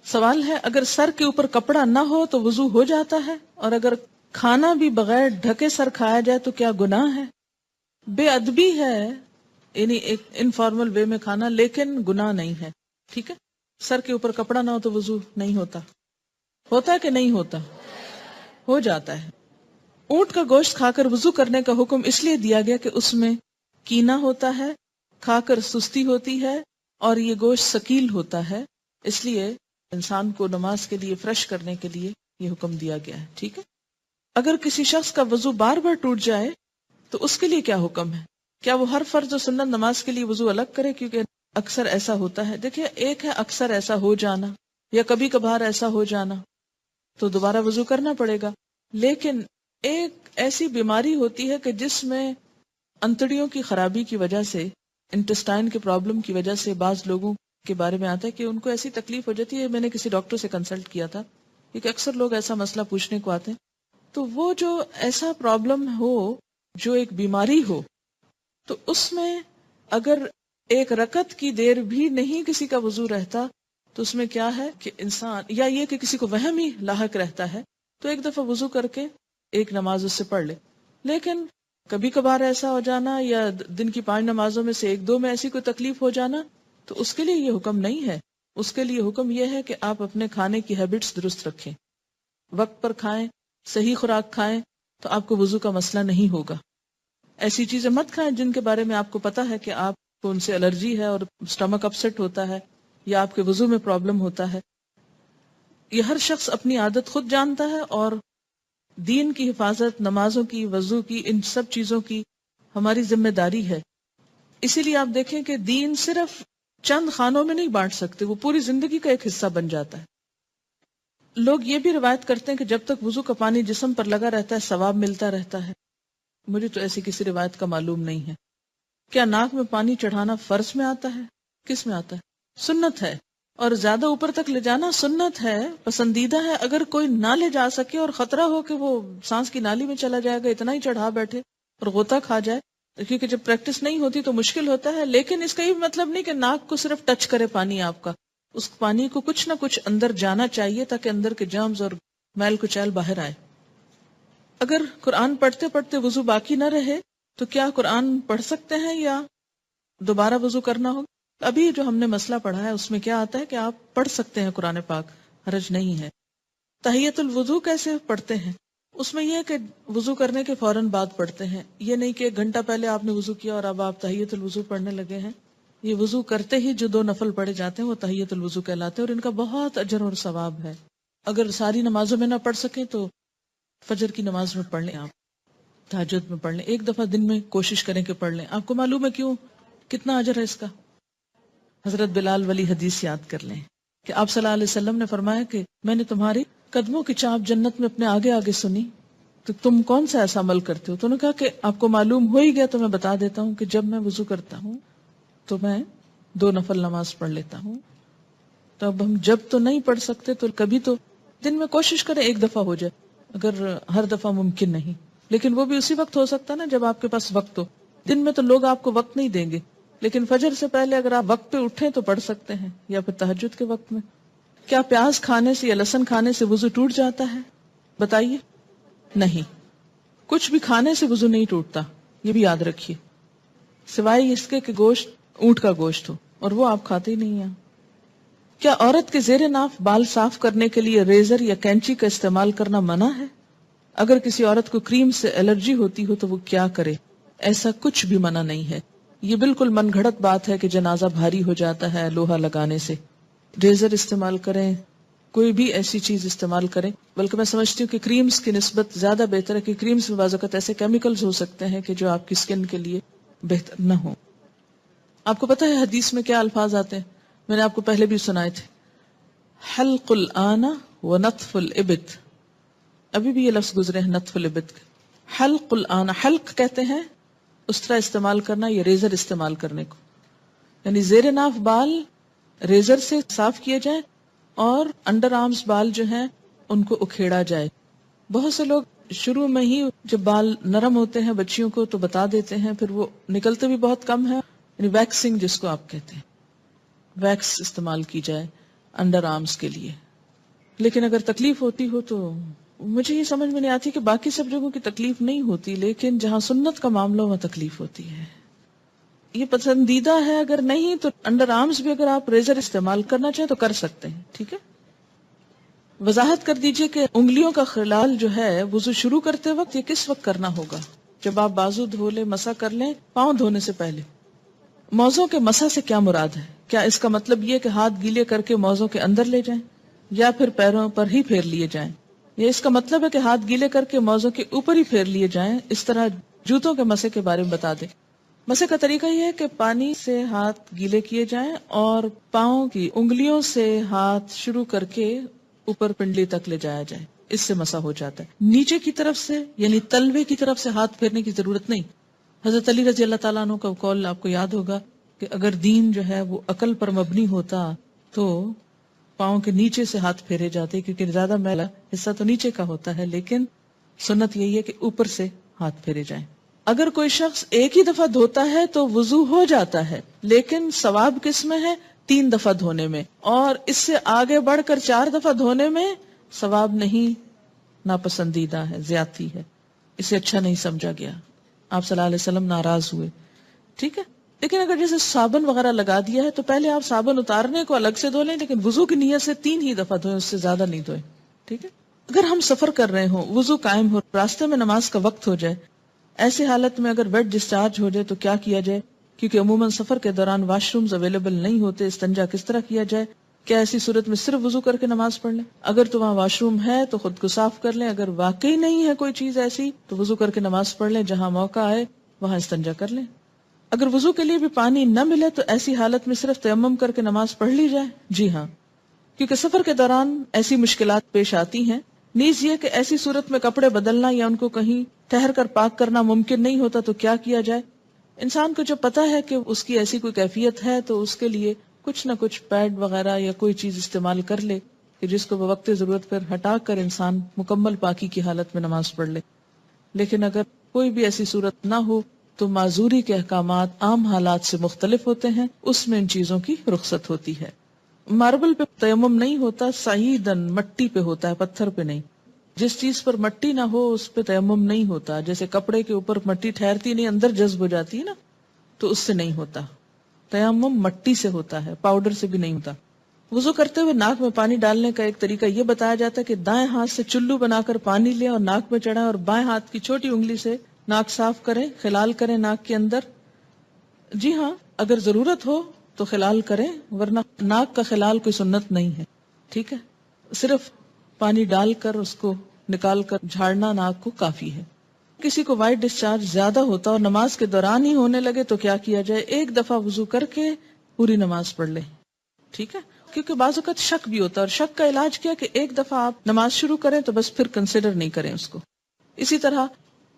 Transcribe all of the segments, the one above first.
سوال ہے اگر سر کے اوپر کپڑا نہ ہو تو وضو ہو جاتا ہے، اور اگر کھانا بھی بغیر ڈھکے سر کھایا جائے تو کیا گناہ ہے؟ بے ادبی ہے، یعنی ایک انفارمل وے میں کھانا، لیکن گناہ نہیں ہے. ٹھیک ہے، سر کے اوپر کپڑا نہ ہو تو وضو نہیں ہوتا. ہوتا ہے کہ نہیں ہوتا؟ ہو جاتا ہے. اونٹ کا گوشت کھا کر وضو کرنے کا حکم اس لیے دیا گیا کہ اس میں کینا ہوتا ہے، کھا کر سستی ہوتی ہے، اور یہ گوشت ثقیل ہوتا ہے، اس لیے انسان کو نماز کے لیے فریش کرنے کے لیے یہ حکم دیا گیا ہے. ٹھیک ہے، اگر کسی شخص کا وضو بار بار ٹوٹ جائے تو اس کے لیے کیا حکم ہے؟ کیا وہ ہر فرض و سنت نماز کے لیے وضو الگ کرے؟ کیونکہ اکثر ایسا ہوتا ہے. دیکھیے، ایک ہے اکثر ایسا ہو جانا یا کبھی کبھار ایسا ہو جانا، تو دوبارہ وضو کرنا پڑے گا. لیکن ایک ایسی بیماری ہوتی ہے کہ جس میں انتڑیوں کی خرابی کی وجہ سے، انٹسٹائن کے پرابلم کی وجہ سے بعض لوگوں کے بارے میں آتا ہے کہ ان کو ایسی تکلیف ہو جاتی ہے. میں نے کسی ڈاکٹر سے کنسلٹ کیا تھا کیونکہ اکثر لوگ ایسا مسئلہ پوچھنے کو آتے ہیں. تو وہ جو ایسا پرابلم ہو، جو ایک بیماری ہو، تو اس میں اگر ایک رکعت کی دیر بھی نہیں کسی کا وضو رہتا تو اس میں کیا ہے کہ انسان، یا یہ کہ کسی کو وہم ہی لاحق رہتا ہے، تو ایک دفعہ وضو کر کے ایک نماز اس سے پڑھ لے. لیکن کبھی کبھار ایسا ہو جانا یا دن کی 5 نمازوں میں سے 1-2 میں ایسی کوئی تکلیف ہو جانا، تو اس کے لیے یہ حکم نہیں ہے. اس کے لیے حکم یہ ہے کہ آپ اپنے کھانے کی ہیبٹس درست رکھیں، وقت پر کھائیں، صحیح خوراک کھائیں، تو آپ کو وضو کا مسئلہ نہیں ہوگا. ایسی چیزیں مت کھائیں جن کے بارے میں آپ کو پتا ہے کہ آپ کو ان سے الرجی ہے اور سٹمک اپسیٹ ہوتا ہے یا آپ کے وضو میں پرابلم ہوتا ہے. یہ ہر شخص اپنی عادت خود جانتا ہے، اور دین کی حفاظت، نمازوں کی، وضو کی، ان سب چیزوں کی ہماری ذمہ داری ہے. اسی لیے آپ دیکھیں کہ دین صرف چند خانوں میں نہیں بانٹ سکتے، وہ پوری زندگی کا ایک حصہ بن جاتا ہے. لوگ یہ بھی روایت کرتے ہیں کہ جب تک وضو کا پانی جسم پر لگا رہتا ہے ثواب ملتا رہتا ہے. مجھے تو ایسی کسی روایت کا معلوم نہیں ہے. کیا ناک میں پانی چڑھانا فرض میں آتا ہے؟ کس میں آتا ہے؟ سنت ہے، اور زیادہ اوپر تک لے جانا سنت ہے، پسندیدہ ہے. اگر کوئی نہ لے جا سکے اور خطرہ ہو کہ وہ سانس کی نالی میں چلا جائے گا، اتنا ہی چڑھا بیٹھے اور غوطہ کھا جائے، کیونکہ جب پریکٹس نہیں ہوتی تو مشکل ہوتا ہے. لیکن اس کا یہ مطلب نہیں کہ ناک کو صرف ٹچ کرے پانی آپ کا، اس پانی کو کچھ نہ کچھ اندر جانا چاہیے تاکہ اندر کے جرمز اور میل کچیل باہر آئے. اگر قرآن پڑھتے پڑھتے وضو باقی نہ رہے تو کیا قرآن پڑھ سکتے ہیں یا دوبارہ وضو کرنا ہوگا؟ ابھی جو ہم نے مسئلہ پڑھا ہے اس میں کیا آتا ہے کہ آپ پڑھ سکتے ہیں قرآن پاک، حرج نہیں ہے. تحیۃ الوضو کیسے پڑھتے ہیں؟ اس میں یہ کہ وضو کرنے کے فوراً بعد پڑھتے ہیں. یہ نہیں کہ 1 گھنٹہ پہلے آپ نے وضو کیا اور اب آپ تحیۃ الوضو پڑھنے لگے ہیں. یہ وضو کرتے ہی جو 2 نفل پڑھے جاتے ہیں وہ تحیۃ الوضو کہلاتے ہیں، اور ان کا بہت اجر اور ثواب ہے. اگر ساری نمازوں میں نہ پڑھ سکیں تو فجر کی نماز میں پڑھ لیں، آپ تہجد میں پڑھ لیں، 1 دفعہ دن میں کوشش کریں کہ پڑھ لیں. آپ کو معلوم ہے کیوں کتنا اجر ہے اس کا؟ حضرت بلال والی حدیث یاد کر لیں کہ آپ صلی اللہ علیہ وسلم نے فرمایا کہ میں نے تمہاری قدموں کی چاپ جنت میں اپنے آگے آگے سنی، تو تم کون سا ایسا عمل کرتے ہو؟ تو انہوں نے کہا کہ آپ کو معلوم ہو ہی گیا تو میں بتا دیتا ہوں کہ جب میں وضو کرتا ہوں تو میں 2 نفل نماز پڑھ لیتا ہوں. تو اب ہم جب تو نہیں پڑھ سکتے تو کبھی تو دن میں کوشش کریں 1 دفعہ ہو جائے، اگر ہر دفعہ ممکن نہیں، لیکن وہ بھی اسی وقت ہو سکتا نا جب آپ کے پاس وقت ہو. دن میں تو لوگ آپ کو وقت نہیں دیں گے، لیکن فجر سے پہلے اگر آپ وقت پہ اٹھیں تو پڑھ سکتے ہیں، یا پھر تہجد کے وقت میں. کیا پیاز کھانے سے یا لہسن کھانے سے وضو ٹوٹ جاتا ہے؟ بتائیے. نہیں، کچھ بھی کھانے سے وضو نہیں ٹوٹتا، یہ بھی یاد رکھیے، سوائے اس کے کہ گوشت اونٹ کا گوشت ہو، اور وہ آپ کھاتے ہی نہیں ہیں. کیا عورت کے زیر ناف بال صاف کرنے کے لیے ریزر یا کینچی کا استعمال کرنا منع ہے؟ اگر کسی عورت کو کریم سے الرجی ہوتی ہو تو وہ کیا کرے؟ ایسا کچھ بھی منع نہیں ہے. یہ بالکل من گھڑت بات ہے کہ جنازہ بھاری ہو جاتا ہے لوہا لگانے سے. ریزر استعمال کریں، کوئی بھی ایسی چیز استعمال کریں. بلکہ میں سمجھتی ہوں کہ کریمز کی نسبت زیادہ بہتر ہے، کہ کریمز میں بعض اوقات ایسے کیمیکلز ہو سکتے ہیں کہ جو آپ کی سکن کے لیے بہتر نہ ہو. آپ کو پتہ ہے حدیث میں کیا الفاظ آتے ہیں؟ میں نے آپ کو پہلے بھی سنائے تھے، حلق الآن و نطف الابط. ابھی بھی یہ لفظ گزرے ہیں نطف الابط. حلق الآن، حلق کہتے ہیں اس طرح استعمال کرنا، یہ ریزر استعمال کرنے کو، یعنی زیر ناف بال ریزر سے صاف کیے جائیں اور انڈر آرمز بال جو ہیں ان کو اکھیڑا جائے. بہت سے لوگ شروع میں ہی جب بال نرم ہوتے ہیں بچیوں کو تو بتا دیتے ہیں، پھر وہ نکلتے بھی بہت کم ہے. یعنی ویکسنگ جس کو آپ کہتے ہیں، ویکس استعمال کی جائے. انڈر آرمز کے لیے. لیکن اگر تکلیف ہوتی ہو تو مجھے یہ سمجھ میں نہیں آتی کہ باقی سب جگہوں کی تکلیف نہیں ہوتی، لیکن جہاں سنت کا معاملہ وہاں تکلیف ہوتی ہے. یہ پسندیدہ ہے، اگر نہیں تو انڈر آرمز بھی اگر آپ ریزر استعمال کرنا چاہیں تو کر سکتے ہیں. ٹھیک ہے. وضاحت کر دیجئے کہ انگلیوں کا خلال جو ہے وضو شروع کرتے وقت یہ کس وقت کرنا ہوگا؟ جب آپ بازو دھو لیں، مسح کر لیں، پاؤں دھونے سے پہلے. موزوں کے مسح سے کیا مراد ہے؟ کیا اس کا مطلب یہ کہ ہاتھ گیلے کر کے موزوں کے اندر لے جائیں یا پھر پیروں پر ہی پھیر لیے جائیں؟ یا اس کا مطلب ہے کہ ہاتھ گیلے کر کے موزوں کے اوپر ہی پھیر لیے جائیں؟ اس طرح جوتوں کے مسح کے بارے میں بتا دیں. مسح کا طریقہ یہ ہے کہ پانی سے ہاتھ گیلے کیے جائیں اور پاؤں کی انگلیوں سے ہاتھ شروع کر کے اوپر پنڈلی تک لے جایا جائے. اس سے مسح ہو جاتا ہے. نیچے کی طرف سے یعنی تلوے کی طرف سے ہاتھ پھیرنے کی ضرورت نہیں. حضرت علی رضی اللہ تعالیٰ عنہ کا قول آپ کو یاد ہوگا کہ اگر دین جو ہے وہ عقل پر مبنی ہوتا تو پاؤں کے نیچے سے ہاتھ پھیرے جاتے، کیونکہ زیادہ میلا حصہ تو نیچے کا ہوتا ہے، لیکن سنت یہی ہے کہ اوپر سے ہاتھ پھیرے جائیں. اگر کوئی شخص ایک ہی دفعہ دھوتا ہے تو وضو ہو جاتا ہے، لیکن ثواب کس میں ہے؟ 3 دفعہ دھونے میں. اور اس سے آگے بڑھ کر 4 دفعہ دھونے میں ثواب نہیں، ناپسندیدہ ہے، زیادتی ہے، اسے اچھا نہیں سمجھا گیا. آپ صلی اللہ علیہ وسلم ناراض ہوئے. ٹھیک ہے. لیکن اگر جیسے صابن وغیرہ لگا دیا ہے تو پہلے آپ صابن اتارنے کو الگ سے دھو لیں، لیکن وضو کی نیت سے 3 ہی دفعہ دھوئیں، اس سے زیادہ نہیں دھوئیں. ٹھیک ہے. اگر ہم سفر کر رہے ہوں، وضو قائم ہو، راستے میں نماز کا وقت ہو جائے، ایسی حالت میں اگر ویٹ ڈسچارج ہو جائے تو کیا کیا جائے؟ کیونکہ عموماً سفر کے دوران واش رومز اویلیبل نہیں ہوتے. استنجا کس طرح کیا جائے؟ کیا ایسی صورت میں صرف وضو کر کے نماز پڑھ لیں؟ اگر تو وہاں واش روم ہے تو خود کو صاف کر لیں، اگر واقعی نہیں ہے کوئی چیز ایسی تو وضو کر کے نماز پڑھ لیں. جہاں موقع آئے وہاں استنجا کر لیں. اگر وضو کے لیے بھی پانی نہ ملے تو ایسی حالت میں صرف تیمم کر کے نماز پڑھ لی جائے. جی ہاں، کیونکہ سفر کے دوران ایسی مشکلات پیش آتی ہیں. نیز یہ کہ ایسی صورت میں کپڑے بدلنا یا ان کو کہیں ٹھہر کر پاک کرنا ممکن نہیں ہوتا تو کیا کیا جائے؟ انسان کو جب پتا ہے کہ اس کی ایسی کوئی کیفیت ہے تو اس کے لیے کچھ نہ کچھ پیڈ وغیرہ یا کوئی چیز استعمال کر لے کہ جس کو بوقت ضرورت پر ہٹا کر انسان مکمل پاکی کی حالت میں نماز پڑھ لے. لیکن اگر کوئی بھی ایسی صورت نہ ہو تو معذوری کے احکامات عام حالات سے مختلف ہوتے ہیں، اس میں ان چیزوں کی رخصت ہوتی ہے. ماربل پہ تیمم نہیں ہوتا، صعیدن مٹی پہ ہوتا ہے، پتھر پہ نہیں. جس چیز پر مٹی نہ ہو اس پہ تیمم نہیں ہوتا. جیسے کپڑے کے اوپر مٹی ٹھہرتی نہیں، اندر جذب ہو جاتی ہے نا، تو اس سے نہیں ہوتا. تیمم مٹی سے ہوتا ہے، پاؤڈر سے بھی نہیں ہوتا. وضو کرتے ہوئے ناک میں پانی ڈالنے کا ایک طریقہ یہ بتایا جاتا ہے کہ دائیں ہاتھ سے چلو بنا کر پانی لیں اور ناک میں چڑھائیں، اور بائیں ہاتھ کی چھوٹی انگلی سے ناک صاف کریں، خلال کریں ناک کے اندر. جی ہاں، اگر ضرورت ہو تو خلال کریں، ورنہ ناک کا خلال کوئی سنت نہیں ہے. ٹھیک ہے. صرف پانی ڈال کر اس کو نکال کر جھاڑنا ناک کو کافی ہے. کسی کو وائٹ ڈسچارج زیادہ ہوتا اور نماز کے دوران ہی ہونے لگے تو کیا کیا جائے؟ ایک دفعہ وضو کر کے پوری نماز پڑھ لیں. ٹھیک ہے. کیونکہ بعض اوقات شک بھی ہوتا ہے، اور شک کا علاج کیا کہ ایک دفعہ آپ نماز شروع کریں تو بس پھر کنسیڈر نہیں کریں اس کو. اسی طرح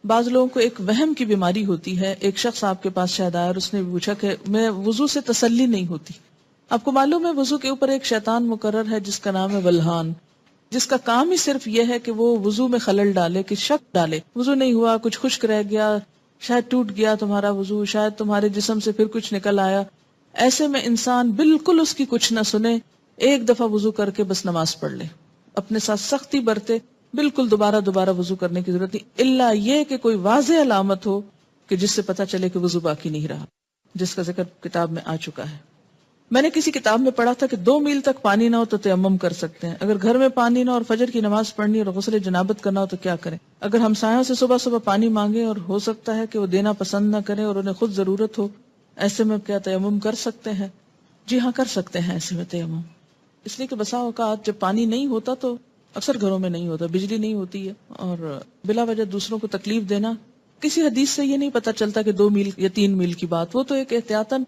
بعض لوگوں کو ایک وہم کی بیماری ہوتی ہے. ایک شخص آپ کے پاس شاید آیا اور اس نے پوچھا کہ میں وضو سے تسلی نہیں ہوتی. آپ کو معلوم ہے وضو کے اوپر ایک شیطان مقرر ہے جس کا نام ہے ولہان، جس کا کام ہی صرف یہ ہے کہ وہ وضو میں خلل ڈالے، کہ شک ڈالے. وضو نہیں ہوا، کچھ خشک رہ گیا، شاید ٹوٹ گیا تمہارا وضو، شاید تمہارے جسم سے پھر کچھ نکل آیا. ایسے میں انسان بالکل اس کی کچھ نہ سنے، ایک دفعہ وضو کر کے بس نماز پڑھ لے. اپنے ساتھ سختی برتے، بالکل دوبارہ وضو کرنے کی ضرورت نہیں، الا یہ کہ کوئی واضح علامت ہو کہ جس سے پتا چلے کہ وضو باقی نہیں رہا، جس کا ذکر کتاب میں آ چکا ہے. میں نے کسی کتاب میں پڑھا تھا کہ 2 میل تک پانی نہ ہو تو تیمم کر سکتے ہیں. اگر گھر میں پانی نہ اور فجر کی نماز پڑھنی اور غسل جنابت کرنا ہو تو کیا کریں؟ اگر ہمسایوں سے صبح صبح پانی مانگے اور ہو سکتا ہے کہ وہ دینا پسند نہ کریں اور انہیں خود ضرورت ہو، ایسے میں کیا تیمم کر سکتے ہیں؟ جی ہاں، کر سکتے ہیں ایسے میں تیمم. اس لیے کہ بسا اوقات جب پانی نہیں ہوتا تو اکثر گھروں میں نہیں ہوتا، بجلی نہیں ہوتی ہے، اور بلا وجہ دوسروں کو تکلیف دینا، کسی حدیث سے یہ نہیں پتا چلتا کہ 2 میل یا 3 میل کی بات. وہ تو ایک احتیاطاً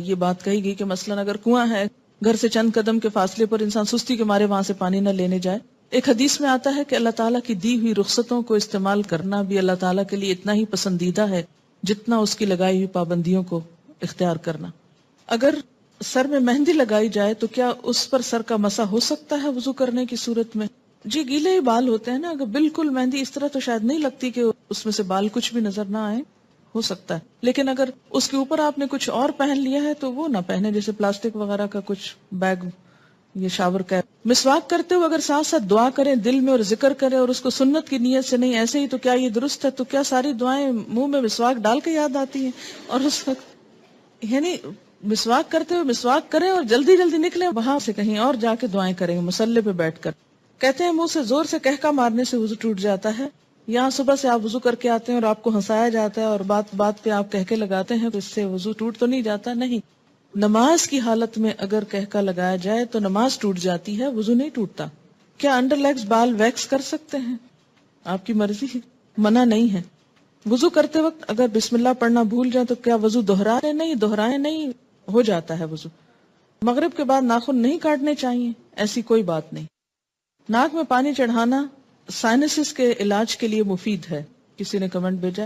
یہ بات کہی گئی کہ مثلا اگر کنواں ہے، گھر سے چند قدم کے فاصلے پر، انسان سستی کے مارے وہاں سے پانی نہ لینے جائے. ایک حدیث میں آتا ہے کہ اللہ تعالیٰ کی دی ہوئی رخصتوں کو استعمال کرنا بھی اللہ تعالیٰ کے لیے اتنا ہی پسندیدہ ہے جتنا اس کی لگائی ہوئی پابندیوں کو اختیار کرنا. اگر سر میں مہندی لگائی جائے تو کیا اس پر سر کا مسح ہو سکتا ہے وضو کرنے کی صورت میں؟ جی، گیلے ہی بال ہوتے ہیں نا، اگر بالکل مہندی اس طرح تو شاید نہیں لگتی کہ اس میں سے بال کچھ بھی نظر نہ آئے، ہو سکتا ہے. لیکن اگر اس کے اوپر آپ نے کچھ اور پہن لیا ہے تو وہ نہ پہنے، جیسے پلاسٹک وغیرہ کا کچھ بیگ یہ شاور کا ہے. مسواک کرتے ہوئے اگر ساتھ ساتھ دعا کریں دل میں اور ذکر کریں اور اس کو سنت کی نیت سے نہیں ایسے ہی تو کیا یہ درست ہے؟ تو کیا ساری دعائیں منہ میں مسواک ڈال کے یاد آتی ہیں؟ اور اس وقت یعنی مسواک کرتے ہوئے مسواک کریں اور جلدی جلدی نکلیں وہاں سے کہیں اور جا کے دعائیں کریں مصلی پہ بیٹھ کر. کہتے ہیں منہ سے زور سے کہکا مارنے سے وضو ٹوٹ جاتا ہے. یہاں صبح سے آپ وضو کر کے آتے ہیں اور آپ کو ہنسایا جاتا ہے اور بات بات پہ آپ کہکے لگاتے ہیں تو اس سے وضو ٹوٹ تو نہیں جاتا؟ نہیں. نماز کی حالت میں اگر کہکا لگایا جائے تو نماز ٹوٹ جاتی ہے، وضو نہیں ٹوٹتا. کیا انڈر لیگز بال ویکس کر سکتے ہیں؟ آپ کی مرضی ہے، منع نہیں ہے. وضو کرتے وقت اگر بسم اللہ پڑھنا بھول جائیں تو کیا وضو دہرائیں نہیں، ہو جاتا ہے وضو. مغرب کے بعد ناخن نہیں کاٹنے چاہیے، ایسی کوئی بات نہیں. ناک میں پانی چڑھانا سائنسز کے علاج کے لیے مفید ہے. کسی نے کمنٹ بھیجا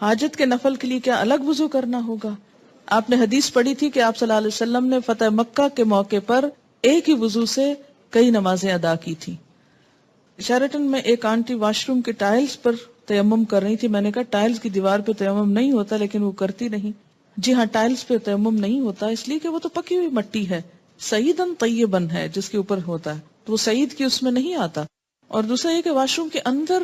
حاجت کے نفل کے لیے کیا الگ وضو کرنا ہوگا؟ آپ نے حدیث پڑھی تھی کہ آپ صلی اللہ علیہ وسلم نے فتح مکہ کے موقع پر ایک ہی وضو سے کئی نمازیں ادا کی تھی. شیرٹن میں ایک آنٹی واش روم کے ٹائلز پر تیمم کر رہی تھی. میں نے کہا ٹائلز کی دیوار پہ تیمم نہیں ہوتا، لیکن وہ کرتی نہیں. جی ہاں، ٹائلز پہ تیمم نہیں ہوتا اس لیے کہ وہ تو پکی ہوئی مٹی ہے، سعیدن طیبن ہے جس کے اوپر ہوتا ہے، تو وہ سعید کی اس میں نہیں آتا. اور دوسرا یہ کہ واش روم کے اندر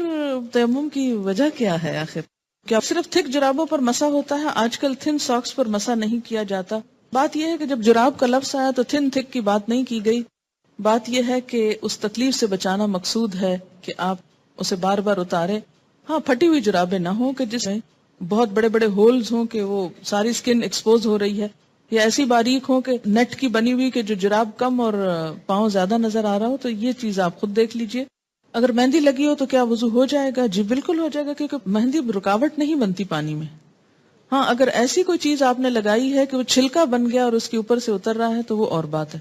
تیمم کی وجہ کیا ہے آخر؟ کیا صرف تھک جرابوں پر مسح ہوتا ہے؟ آج کل تھن ساکس پر مسح نہیں کیا جاتا. بات یہ ہے کہ جب جراب کا لفظ آیا تو تھن تھک کی بات نہیں کی گئی. بات یہ ہے کہ اس تکلیف سے بچانا مقصود ہے کہ آپ اسے بار بار اتاریں. ہاں، پھٹی ہوئی جرابیں نہ ہوں کہ جس میں بہت بڑے بڑے ہولز ہوں کہ وہ ساری سکن ایکسپوز ہو رہی ہے، یا ایسی باریک ہوں کہ نیٹ کی بنی ہوئی کہ جو جراب کم اور پاؤں زیادہ نظر آ رہا ہو. تو یہ چیز آپ خود دیکھ لیجئے. اگر مہندی لگی ہو تو کیا وضو ہو جائے گا؟ جی بالکل ہو جائے گا، کیونکہ مہندی رکاوٹ نہیں بنتی پانی میں. ہاں، اگر ایسی کوئی چیز آپ نے لگائی ہے کہ وہ چھلکا بن گیا اور اس کے اوپر سے اتر رہا ہے تو وہ اور بات ہے.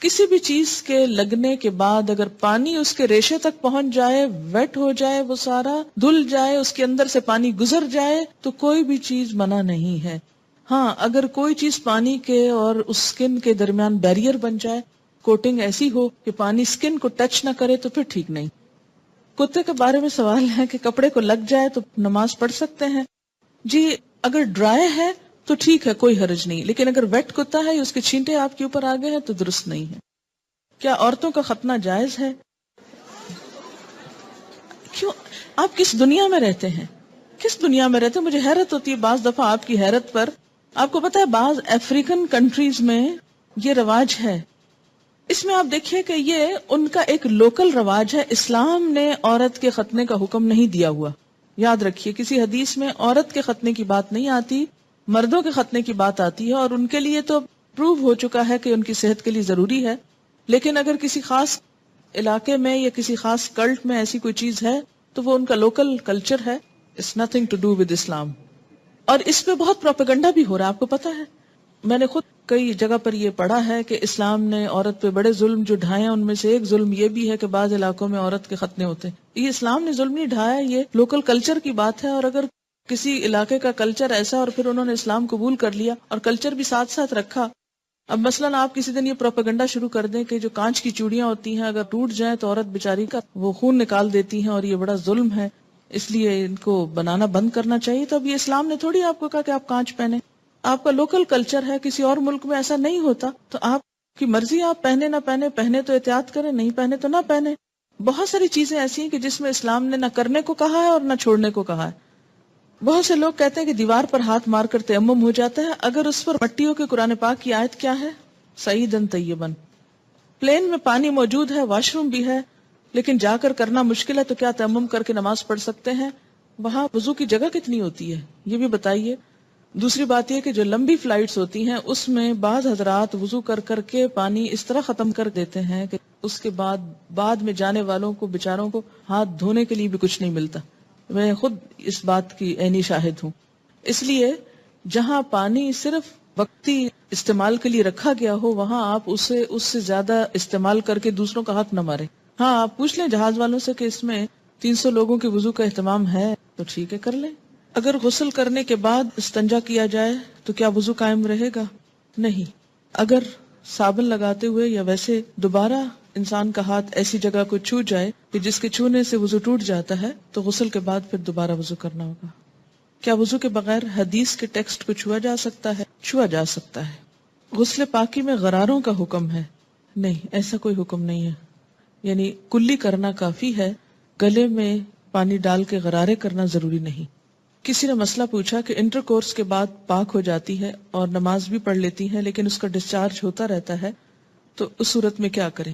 کسی بھی چیز کے لگنے کے بعد اگر پانی اس کے ریشے تک پہنچ جائے، ویٹ ہو جائے، وہ سارا دھل جائے، اس کے اندر سے پانی گزر جائے تو کوئی بھی چیز منع نہیں ہے. ہاں، اگر کوئی چیز پانی کے اور اس سکن کے درمیان بیریئر بن جائے، کوٹنگ ایسی ہو کہ پانی سکن کو ٹچ نہ کرے تو پھر ٹھیک نہیں. کتے کے بارے میں سوال ہے کہ کپڑے کو لگ جائے تو نماز پڑھ سکتے ہیں؟ جی اگر ڈرائی ہے تو ٹھیک ہے، کوئی حرج نہیں، لیکن اگر ویٹ کتا ہے یا اس کے چھینٹے آپ کے اوپر آ گئے ہیں تو درست نہیں ہے. کیا عورتوں کا ختنہ جائز ہے؟ کیوں؟ آپ کس دنیا میں رہتے ہیں؟ کس دنیا میں رہتے ہیں؟ مجھے حیرت ہوتی ہے بعض دفعہ آپ کی حیرت پر. آپ کو پتا ہے بعض افریقن کنٹریز میں یہ رواج ہے. اس میں آپ دیکھیے کہ یہ ان کا ایک لوکل رواج ہے. اسلام نے عورت کے ختنے کا حکم نہیں دیا ہوا. یاد رکھیے کسی حدیث میں عورت کے ختنے کی بات نہیں آتی، مردوں کے ختنے کی بات آتی ہے، اور ان کے لیے تو پروو ہو چکا ہے کہ ان کی صحت کے لیے ضروری ہے. لیکن اگر کسی خاص علاقے میں یا کسی خاص کلٹ میں ایسی کوئی چیز ہے تو وہ ان کا لوکل کلچر ہے. It's nothing to do with Islam. اور اس پہ بہت پروپیگنڈا بھی ہو رہا ہے، آپ کو پتا ہے. میں نے خود کئی جگہ پر یہ پڑھا ہے کہ اسلام نے عورت پہ بڑے ظلم جو ڈھائے ہیں، ان میں سے ایک ظلم یہ بھی ہے کہ بعض علاقوں میں عورت کے ختنے ہوتے ہیں. یہ اسلام نے ظلم نہیں ڈھایا، یہ لوکل کلچر کی بات ہے. اور اگر کسی علاقے کا کلچر ایسا اور پھر انہوں نے اسلام قبول کر لیا اور کلچر بھی ساتھ ساتھ رکھا. اب مثلاً آپ کسی دن یہ پروپیگنڈا شروع کر دیں کہ جو کانچ کی چوڑیاں ہوتی ہیں اگر ٹوٹ جائیں تو عورت بیچاری کا وہ خون نکال دیتی ہیں اور یہ بڑا ظلم ہے، اس لیے ان کو بنانا بند کرنا چاہیے. تو اب یہ اسلام نے تھوڑی آپ کو کہا کہ آپ کانچ پہنیں. آپ کا لوکل کلچر ہے، کسی اور ملک میں ایسا نہیں ہوتا، تو آپ کی مرضی، آپ پہنے نہ پہنے، پہنے تو احتیاط کریں، نہیں پہنے تو نہ پہنے. بہت ساری چیزیں ایسی ہیں کہ جس میں اسلام نے نہ کرنے کو کہا ہے اور نہ چھوڑنے کو کہا ہے. بہت سے لوگ کہتے ہیں کہ دیوار پر ہاتھ مار کر تیمم ہو جاتا ہے. اگر اس پر مٹی ہو کے قرآن پاک کی آیت کیا ہے؟ سعیدن طیبن. پلین میں پانی موجود ہے، واش روم بھی ہے، لیکن جا کر کرنا مشکل ہے تو کیا تیمم کر کے نماز پڑھ سکتے ہیں؟ وہاں وضو کی جگہ کتنی ہوتی ہے یہ بھی بتائیے. دوسری بات یہ کہ جو لمبی فلائٹس ہوتی ہیں اس میں بعض حضرات وضو کر کر کے پانی اس طرح ختم کر دیتے ہیں کہ اس کے بعد میں جانے والوں کو بیچاروں کو ہاتھ دھونے کے لیے بھی کچھ نہیں ملتا. میں خود اس بات کی عینی شاہد ہوں. اس لیے جہاں پانی صرف وقتی استعمال کے لیے رکھا گیا ہو وہاں آپ اس سے زیادہ استعمال کر کے دوسروں کا ہاتھ نہ مارے. ہاں، آپ پوچھ لیں جہاز والوں سے کہ اس میں 300 لوگوں کے وضو کا اہتمام ہے تو ٹھیک ہے، کر لیں. اگر غسل کرنے کے بعد استنجا کیا جائے تو کیا وضو قائم رہے گا؟ نہیں. اگر صابن لگاتے ہوئے یا ویسے دوبارہ انسان کا ہاتھ ایسی جگہ کو چھو جائے کہ جس کے چھونے سے وضو ٹوٹ جاتا ہے تو غسل کے بعد پھر دوبارہ وضو کرنا ہوگا. کیا وضو کے بغیر حدیث کے ٹیکسٹ کو چھوا جا سکتا ہے؟ چھوا جا سکتا ہے. غسل پاکی میں غراروں کا حکم ہے. نہیں، ایسا کوئی حکم نہیں ہے. یعنی کلی کرنا کافی ہے، گلے میں پانی ڈال کے غرارے کرنا ضروری نہیں. کسی نے مسئلہ پوچھا کہ انٹر کورس کے بعد پاک ہو جاتی ہے اور نماز بھی پڑھ لیتی ہے لیکن اس کا ڈسچارج ہوتا رہتا ہے، تو اس صورت میں کیا کریں؟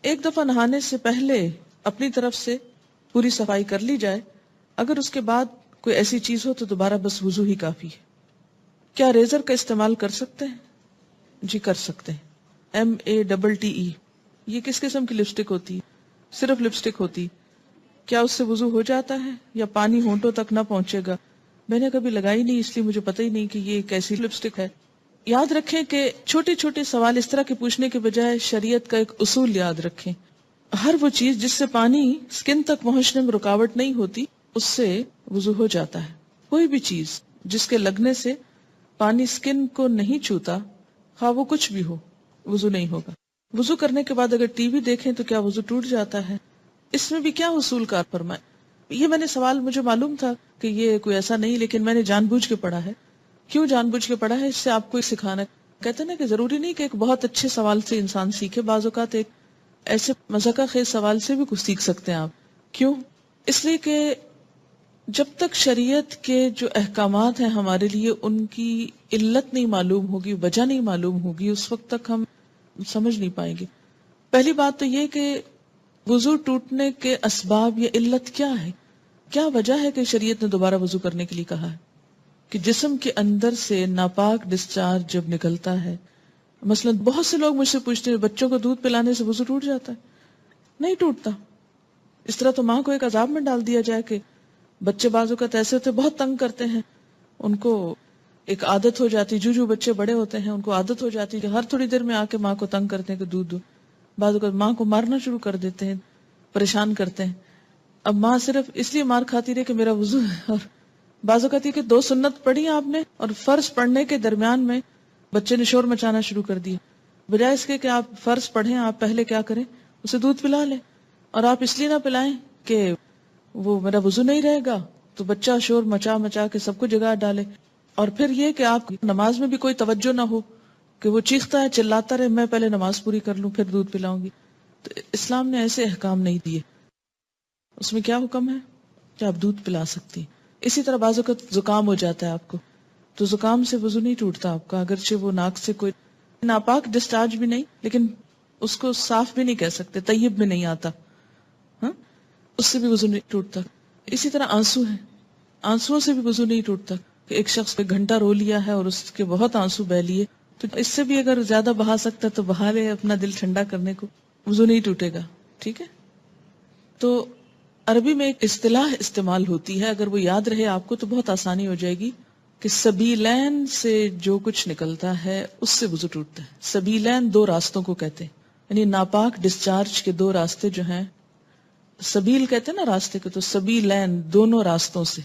ایک دفعہ نہانے سے پہلے اپنی طرف سے پوری صفائی کر لی جائے. اگر اس کے بعد کوئی ایسی چیز ہو تو دوبارہ بس وضو ہی کافی ہے. کیا ریزر کا استعمال کر سکتے ہیں؟ جی کر سکتے ہیں. MATTE یہ کس قسم کی لپسٹک ہوتی ہے؟ صرف لپسٹک ہوتی ہے. کیا اس سے وضو ہو جاتا ہے یا پانی ہونٹوں تک نہ پہنچے گا؟ میں نے کبھی لگائی نہیں، اس لیے مجھے پتہ ہی نہیں کہ یہ کیسی لپسٹک ہے. یاد رکھیں کہ چھوٹے چھوٹے سوال اس طرح کے پوچھنے کے بجائے شریعت کا ایک اصول یاد رکھیں. ہر وہ چیز جس سے پانی سکن تک پہنچنے میں رکاوٹ نہیں ہوتی اس سے وضو ہو جاتا ہے. کوئی بھی چیز جس کے لگنے سے پانی سکن کو نہیں چھوتا، خواہ وہ کچھ بھی ہو، وضو نہیں ہوگا. وضو کرنے کے بعد اگر ٹی وی دیکھیں تو کیا وضو ٹوٹ جاتا ہے؟ اس میں بھی کیا اصول کار فرمائے؟ یہ میں نے سوال، مجھے معلوم تھا کہ یہ کوئی ایسا نہیں، لیکن میں نے جان بوجھ کے پڑھا ہے. کیوں جان بوجھ کے پڑھا ہے؟ اس سے آپ کو سکھانا. کہتے ہیں نا کہ ضروری نہیں کہ ایک بہت اچھے سوال سے انسان سیکھے، بعض اوقات ایک ایسے مذاقہ خیز سوال سے بھی کچھ سیکھ سکتے ہیں آپ. کیوں؟ اس لیے کہ جب تک شریعت کے جو احکامات ہیں ہمارے لیے ان کی علت نہیں معلوم ہوگی، وجہ نہیں معلوم ہوگی، اس وقت تک ہم سمجھ نہیں پائیں گے. پہلی بات تو یہ کہ وضو ٹوٹنے کے اسباب یا علت کیا ہے، کیا وجہ ہے کہ شریعت نے دوبارہ وضو کرنے کے لیے کہا ہے؟ کہ جسم کے اندر سے ناپاک ڈسچارج جب نکلتا ہے، مثلا بہت سے لوگ مجھ سے پوچھتے ہیں بچوں کو دودھ پلانے سے وضو ٹوٹ جاتا ہے؟ نہیں ٹوٹتا. اس طرح تو ماں کو ایک عذاب میں ڈال دیا جائے کہ بچے بعض اوقات ایسے ہوتے بہت تنگ کرتے ہیں، ان کو ایک عادت ہو جاتی، جو بچے بڑے ہوتے ہیں ان کو عادت ہو جاتی کہ ہر تھوڑی دیر میں آ کے ماں کو تنگ کرتے ہیں کہ دودھ دو. بعض اوقات ماں کو مارنا شروع کر دیتے ہیں، پریشان کرتے ہیں. اب ماں صرف اس لیے مار کھاتی رہے کہ میرا وضو ہے. اور بعض اوقات یہ کہ 2 سنت پڑھی آپ نے اور فرض پڑھنے کے درمیان میں بچے نے شور مچانا شروع کر دیا. بجائے اس کے کہ آپ فرض پڑھیں، آپ پہلے کیا کریں، اسے دودھ پلا لیں. اور آپ اس لیے نہ پلائیں کہ وہ میرا وضو نہیں رہے گا، تو بچہ شور مچا مچا کے سب کو جگا ڈالے. اور پھر یہ کہ آپ نماز میں بھی کوئی توجہ نہ ہو کہ وہ چیختا ہے چلاتا رہے، میں پہلے نماز پوری کر لوں پھر دودھ پلاؤں گی. تو اسلام نے ایسے احکام نہیں دیے. اس میں کیا حکم ہے کہ آپ دودھ پلا سکتی. اسی طرح بعض اوقات زکام ہو جاتا ہے آپ کو، تو زکام سے وضو نہیں ٹوٹتا آپ کا، اگرچہ وہ ناک سے کوئی ناپاک ڈسچارج بھی نہیں، لیکن اس کو صاف بھی نہیں کہہ سکتے، طیب بھی نہیں آتا، ہاں اس سے بھی وضو نہیں ٹوٹتا. اسی طرح آنسو ہے، آنسوؤں سے بھی وضو نہیں ٹوٹتا. کہ ایک شخص 1 گھنٹہ رو لیا ہے اور اس کے بہت آنسو بہ لیے، تو اس سے بھی اگر زیادہ بہا سکتا تو بہا لے اپنا دل ٹھنڈا کرنے کو، وضو نہیں ٹوٹے گا. ٹھیک ہے. تو عربی میں ایک اصطلاح استعمال ہوتی ہے، اگر وہ یاد رہے آپ کو تو بہت آسانی ہو جائے گی، کہ سبیلین سے جو کچھ نکلتا ہے اس سے وضو ٹوٹتا ہے. سبیلین 2 راستوں کو کہتے ہیں، یعنی ناپاک ڈسچارج کے 2 راستے جو ہیں، سبیل کہتے ہیں نا راستے کو، تو سبیلین دونوں راستوں سے.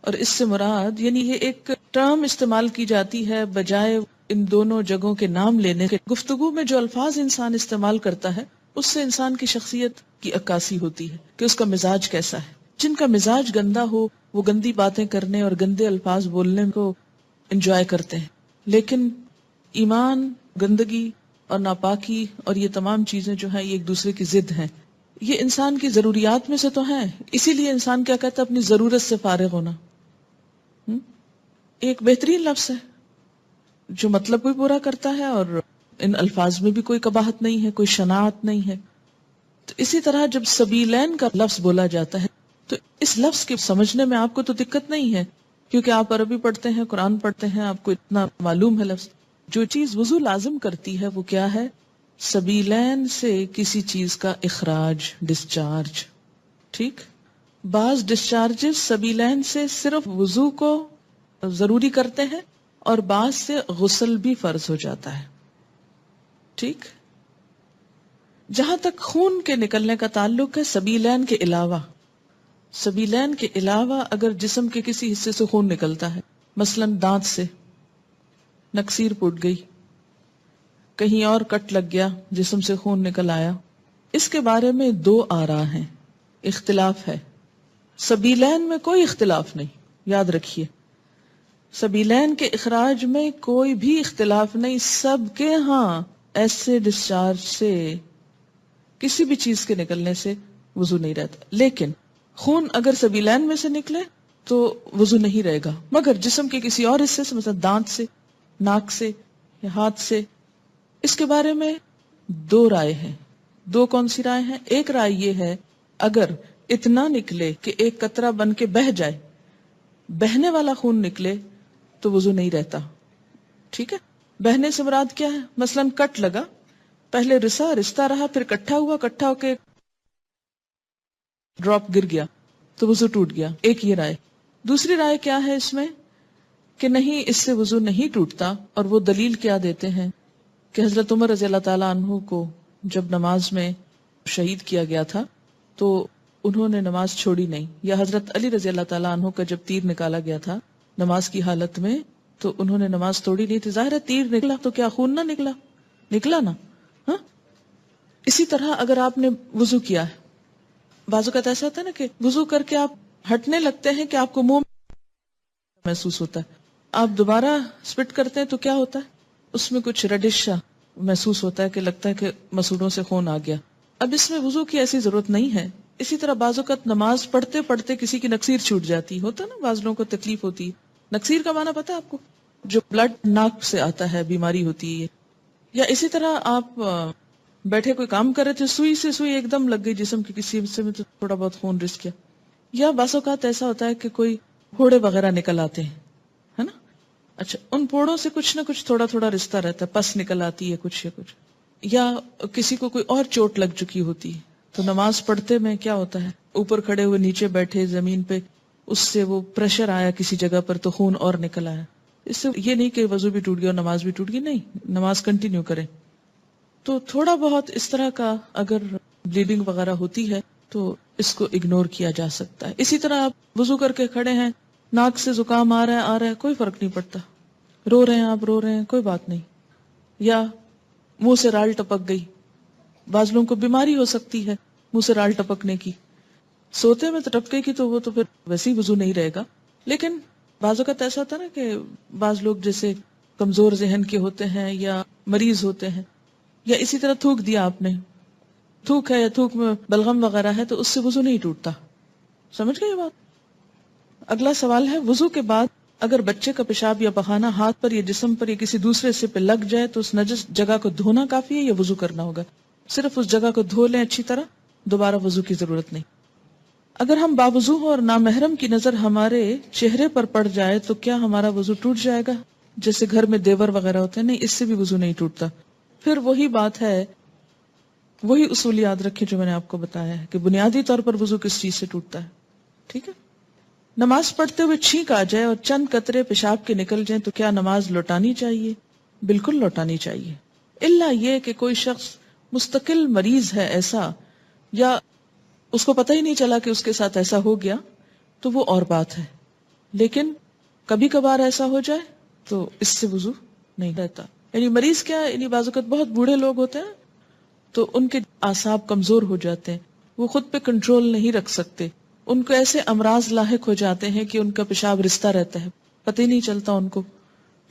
اور اس سے مراد یعنی یہ ایک ٹرم استعمال کی جاتی ہے بجائے ان دونوں جگہوں کے نام لینے کے. گفتگو میں جو الفاظ انسان استعمال کرتا ہے اس سے انسان کی شخصیت کی عکاسی ہوتی ہے کہ اس کا مزاج کیسا ہے. جن کا مزاج گندا ہو وہ گندی باتیں کرنے اور گندے الفاظ بولنے کو انجوائے کرتے ہیں، لیکن ایمان، گندگی اور ناپاکی اور یہ تمام چیزیں جو ہیں یہ ایک دوسرے کی ضد ہیں. یہ انسان کی ضروریات میں سے تو ہیں، اسی لیے انسان کیا کہتا ہے، اپنی ضرورت سے فارغ ہونا. ایک بہترین لفظ ہے جو مطلب بھی پورا کرتا ہے اور ان الفاظ میں بھی کوئی قباحت نہیں ہے، کوئی شناعت نہیں ہے. تو اسی طرح جب سبیلین کا لفظ بولا جاتا ہے تو اس لفظ کے سمجھنے میں آپ کو تو دقت نہیں ہے، کیونکہ آپ عربی پڑھتے ہیں، قرآن پڑھتے ہیں، آپ کو اتنا معلوم ہے لفظ. جو چیز وضو لازم کرتی ہے وہ کیا ہے؟ سبیلین سے کسی چیز کا اخراج، ڈسچارج. ٹھیک. بعض ڈسچارجز سبیلین سے صرف وضو کو ضروری کرتے ہیں اور بعض سے غسل بھی فرض ہو جاتا ہے. ٹھیک. جہاں تک خون کے نکلنے کا تعلق ہے، سبیلین کے علاوہ اگر جسم کے کسی حصے سے خون نکلتا ہے، مثلا دانت سے نکسیر پھوٹ گئی، کہیں اور کٹ لگ گیا، جسم سے خون نکل آیا، اس کے بارے میں 2 آراء ہیں، اختلاف ہے. سبیلین میں کوئی اختلاف نہیں، یاد رکھیے، سبیلین کے اخراج میں کوئی بھی اختلاف نہیں. سب کے ہاں ایسے ڈسچارج سے، کسی بھی چیز کے نکلنے سے وضو نہیں رہتا. لیکن خون اگر سبیلین میں سے نکلے تو وضو نہیں رہے گا، مگر جسم کے کسی اور حصے سے، مثلا دانت سے، ناک سے یا ہاتھ سے. اس کے بارے میں دو رائے ہیں. دو کون سی رائے ہیں؟ ایک رائے یہ ہے اگر اتنا نکلے کہ ایک قطرہ بن کے بہہ جائے، بہنے والا خون نکلے تو وضو نہیں رہتا. ٹھیک ہے؟ بہنے سے مراد کیا ہے؟ مثلا کٹ لگا، پہلے رستا رہا، پھر کٹھا ہوا، کٹھا ہو کے ڈراپ گر گیا تو وضو ٹوٹ گیا. ایک یہ رائے. دوسری رائے کیا ہے اس میں کہ نہیں، اس سے وضو نہیں ٹوٹتا، اور وہ دلیل کیا دیتے ہیں کہ حضرت عمر رضی اللہ تعالیٰ عنہ کو جب نماز میں شہید کیا گیا تھا تو انہوں نے نماز چھوڑی نہیں، یا حضرت علی رضی اللہ تعالیٰ عنہ کا جب تیر نکالا گیا تھا نماز کی حالت میں تو انہوں نے نماز توڑی نہیں تھی. ظاہر ہے تیر نکلا تو کیا خون نہ نکلا؟ نکلا نا. ہاں، اسی طرح اگر آپ نے وضو کیا ہے، بعض اوقات ایسا ہوتا ہے نا کہ وضو کر کے آپ ہٹنے لگتے ہیں کہ آپ کو منہ محسوس ہوتا ہے، آپ دوبارہ سپٹ کرتے ہیں تو کیا ہوتا ہے؟ اس میں کچھ ریڈش محسوس ہوتا ہے کہ لگتا ہے کہ مسوڑوں سے خون آ گیا. اب اس میں وضو کی ایسی ضرورت نہیں ہے. اسی طرح بعض اوقات نماز پڑھتے پڑھتے کسی کی نکسیر چھوٹ جاتی ہوتا ہے نا، بعض لوگوں کو تکلیف ہوتی ہے. نکسیر کا معنی پتا ہے آپ کو؟ جو بلڈ ناک سے آتا ہے، بیماری ہوتی ہے. یا اسی طرح آپ بیٹھے کوئی کام کر رہے تھے، سوئی سے سوئی ایک دم لگ گئی جسم کے کسی حصے میں تو تھوڑا بہت خون رس گیا. یا بعض اوقات ایسا ہوتا ہے کہ کوئی پھوڑے وغیرہ نکل آتے ہیں، ہے نا. اچھا، ان پھوڑوں سے کچھ نہ کچھ تھوڑا تھوڑا رشتہ رہتا ہے، پس نکل آتی ہے کچھ یا کچھ، یا کسی کو کوئی اور چوٹ لگ چکی ہوتی ہے. تو نماز پڑھتے میں کیا ہوتا ہے، اوپر کھڑے ہوئے نیچے بیٹھے زمین پہ، اس سے وہ پریشر آیا کسی جگہ پر تو خون اور نکل آیا. اس سے یہ نہیں کہ وضو بھی ٹوٹ گیا اور نماز بھی ٹوٹ گئی، نہیں، نماز کنٹینیو کریں. تو تھوڑا بہت اس طرح کا اگر بلیڈنگ وغیرہ ہوتی ہے تو اس کو اگنور کیا جا سکتا ہے. اسی طرح آپ وضو کر کے کھڑے ہیں، ناک سے زکام آ رہا ہے، کوئی فرق نہیں پڑتا. رو رہے ہیں آپ، رو رہے ہیں، کوئی بات نہیں. یا منہ سے رال ٹپک گئی، بعض لوگوں کو بیماری ہو سکتی ہے منہ سے رال ٹپکنے کی، سوتے میں تو ٹپکے کی تو وہ تو پھر ویسے ہی وضو نہیں رہے گا. لیکن بعض اوقات ایسا ہوتا ہے نا کہ بعض لوگ جیسے کمزور ذہن کے ہوتے ہیں یا مریض ہوتے ہیں، یا اسی طرح تھوک دیا آپ نے، تھوک ہے یا تھوک میں بلغم وغیرہ ہے تو اس سے وضو نہیں ٹوٹتا. سمجھ گئے یہ بات؟ اگلا سوال ہے، وضو کے بعد اگر بچے کا پیشاب یا پخانہ ہاتھ پر یا جسم پر یا کسی دوسرے حصے پہ لگ جائے تو اس نجس جگہ کو دھونا کافی ہے یا وضو کرنا ہوگا؟ صرف اس جگہ کو دھو لیں اچھی طرح، دوبارہ وضو کی ضرورت نہیں. اگر ہم باوضو ہوں اور نامحرم کی نظر ہمارے چہرے پر پڑ جائے تو کیا ہمارا وضو ٹوٹ جائے گا؟ جیسے گھر میں دیور وغیرہ ہوتے ہیں، نہیں، اس سے بھی وضو نہیں ٹوٹتا. پھر وہی بات ہے، وہی اصول یاد رکھیں جو میں نے آپ کو بتایا ہے کہ بنیادی طور پر وضو کس چیز سے ٹوٹتا ہے. ٹھیک ہے؟ نماز پڑھتے ہوئے چھینک آ جائے اور چند قطرے پیشاب کے نکل جائیں تو کیا نماز لوٹانی چاہیے؟ بالکل لوٹانی چاہیے، الا یہ کہ کوئی شخص مستقل مریض ہے ایسا، یا اس کو پتہ ہی نہیں چلا کہ اس کے ساتھ ایسا ہو گیا تو وہ اور بات ہے. لیکن کبھی کبھار ایسا ہو جائے تو اس سے وضو نہیں رہتا. یعنی مریض کیا ہے، یعنی بعض اوقات بہت بوڑھے لوگ ہوتے ہیں تو ان کے اعصاب کمزور ہو جاتے ہیں، وہ خود پہ کنٹرول نہیں رکھ سکتے، ان کو ایسے امراض لاحق ہو جاتے ہیں کہ ان کا پیشاب رستا رہتا ہے، پتہ ہی نہیں چلتا، ان کو